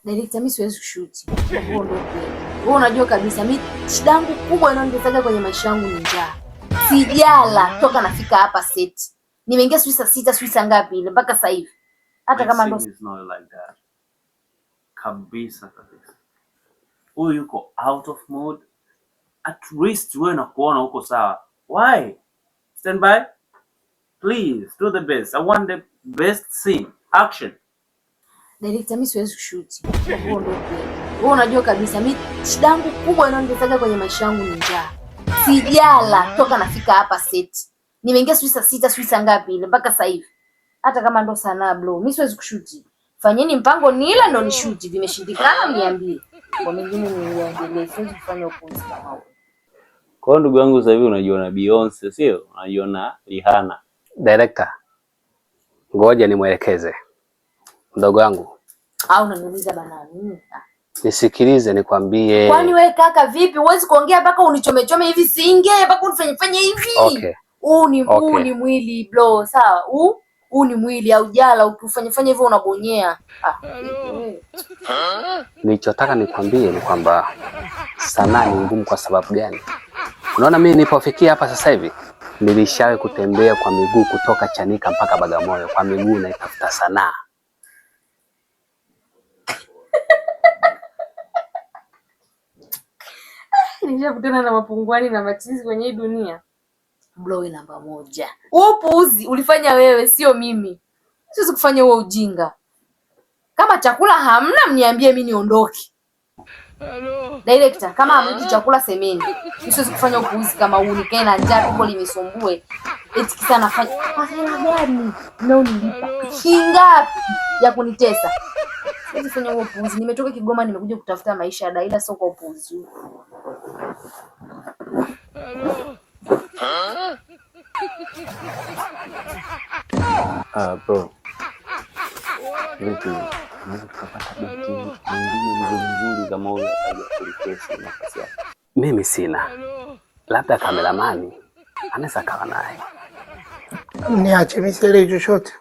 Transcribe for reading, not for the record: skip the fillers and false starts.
Director, mimi siwezi kushoot. Wewe unajua kabisa mimi shida yangu kubwa inayonitesa kwenye maisha yangu ni njaa. Sijala toka nafika hapa set. Nimeingia saa 6 saa ngapi ile mpaka sasa hivi. Hata kama ndo kabisa. Huyu yuko out of mood. At least wewe na kuona uko sawa. Why? Stand by. Please do the best. I want the best scene. Action. Director, mimi siwezi kushoot. Wewe unajua kabisa mimi shida yangu kubwa inayonitesa kwenye maisha yangu ni njaa. Sijala toka nafika hapa set. Nimeingia saa 6 saa ngapi ile mpaka sasa hivi. Hata kama ndo sana bro, mimi siwezi kushoot. Fanyeni mpango nila ndo ni shoot, vimeshindikana niambie. Kwa mengine niendelee, siwezi kufanya upuzi kama huo. Kwa hiyo ndugu yangu sasa hivi unajiona Beyonce, sio? Unajiona Rihanna. Director, ngoja nimuelekeze mdogo wangu. Au unaniuliza bana nini? Nisikilize nikwambie. Kwani wewe kaka vipi? Huwezi kuongea mpaka unichomechome hivi singe, mpaka unifanye hivi. Okay. Huu ni mwili bro, sawa? Huu ni mwili au jala ukifanya hivyo unabonyea. Nilichotaka nikwambie ni kwamba sanaa ni ngumu. Kwa sababu gani? Unaona mimi nilipofikia hapa sasa hivi nilishawahi kutembea kwa miguu kutoka Chanika mpaka Bagamoyo kwa miguu na itafuta sanaa. Nilikutana na mapungwani na machizi kwenye hii dunia. Bro ni namba 1. Upuuzi ulifanya wewe, sio mimi. Siwezi kufanya huo ujinga. Kama chakula hamna mniambie mimi niondoke. Hello. Director, kama hamna chakula semeni. Siwezi kufanya upuuzi kama huu, nikae na njaa huko linisumbue. Eti kisa nafanya hela gani? Leo nilipa. Shingapi ya kunitesa? Siwezi kufanya huo upuuzi. Nimetoka Kigoma nimekuja kutafuta maisha ya Daila, sio kwa upuuzi. Hello. Bro. Vipi? Unaweza kupata binti mwingine mzuri kama huyo akaja kulikesi nafasi yako? Mimi sina. Labda kameramani anaweza kawa naye. Niache mimi sile chochote.